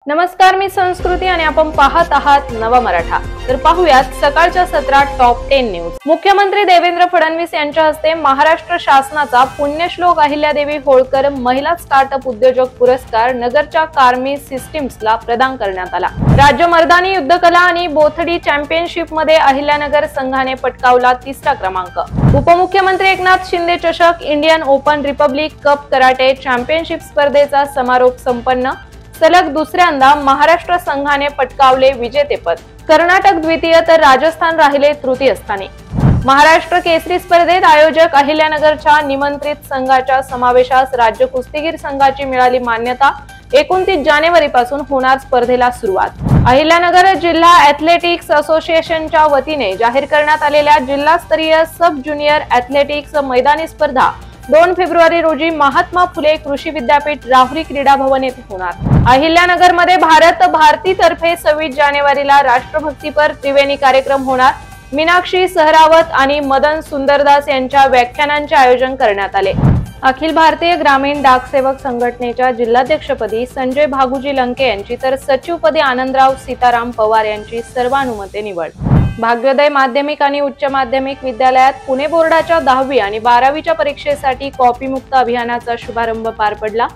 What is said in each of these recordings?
नमस्कार, मी संस्कृती आणि आपण पाहत आहात नवा मराठा। तर पाहूयात सकाळच्या सत्रात टॉप 10 न्यूज। मुख्यमंत्री देवेंद्र फडणवीस यांच्या हस्ते महाराष्ट्र शासनाचा पुण्यश्लोक अहिल्यादेवी होळकर महिला स्टार्टअप उद्योजक पुरस्कार नगरच्या कार्मी सिस्टीम्सला प्रदान करण्यात आला। राज्य मर्दानी युद्धकला आणि बोथडी चॅम्पियनशिप मध्ये अहिल्यानगर संघाने पटकावला 3रा क्रमांक। उपमुख्यमंत्री एकनाथ शिंदे चषक Indian open Republic cup karate championship स्पर्धेचा समारोप संपन्न। सलग दुसऱ्यांदा महाराष्ट्र संघाने पटकावले विजेतेपद। कर्नाटक द्वितीय तर राजस्थान राहिले तृतीय स्थानी। महाराष्ट्र केसरी स्पर्धेत आयोजक अहिल्यानगरच्या निमंत्रित संघाच्या समावेशास राज्य कुस्तीगीर संघाची मिळाली मान्यता। 29 जानेवारीपासून होणार स्पर्धेला सुरुवात। अहिल्यानगर जिल्हा ॲथलेटिक्स असोसिएशनच्या वतीने जाहीर करण्यात आलेल्या जिल्हास्तरीय सब ज्युनियर ॲथलेटिक्स मैदानी स्पर्धा 2 फेब्रुवारी रोजी महात्मा फुले कृषी विद्यापीठ राहुरी क्रीडा भवन येथे होणार। अहिल्यानगर मध्ये भारत भारती तर्फे 26 जानेवारीला राष्ट्रभक्तीपर त्रिवेणी कार्यक्रम होणार। मीनाक्षी सहरावत आणि मदन सुंदरदास यांच्या व्याख्यानांचे आयोजन करण्यात आले। अखिल भारतीय ग्रामीण डाक सेवक संघटनेच्या जिल्हाध्यक्षपदी संजय भागुजी लंके यांची तर सचिवपदी आनंदराव सीताराम पवार यांची सर्वानुमते निवड। भाग्योदय माध्यमिक आणि उच्च माध्यमिक विद्यालयात पुणे बोर्डाच्या 10वी आणि 12वीच्या परीक्षेसाठी कॉपी मुक्त अभियानाचा शुभारंभ पार पडला।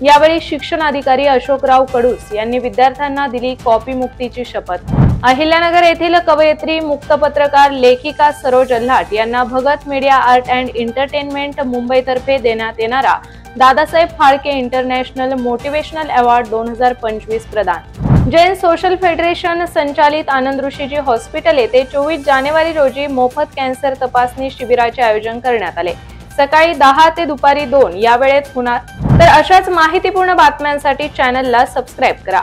यावेळी शिक्षणाधिकारी अशोकराव कडूस यांनी विद्यार्थ्यांना दिली कॉपी मुक्तीची शपथ। अहिल्यानगर येथील कवयित्री, मुक्त पत्रकार, लेखिका सरोज अल्हाट यांना Bhagat media art and entertainment मुंबईतर्फे देण्यात येणारा Dadasaheb Phalke international motivational award 2025 प्रदान। जैन सोशल फेडरेशन संचालित आनंद ऋषीजी हॉस्पिटल येथे 24 जानेवारी रोजी मोफत कॅन्सर तपासणी शिबिराचे आयोजन करण्यात आले। सकाळी 10 ते दुपारी 2 या वेळेत होणार। तर अशाच माहितीपूर्ण बातम्यांसाठी चॅनलला सबस्क्राइब करा।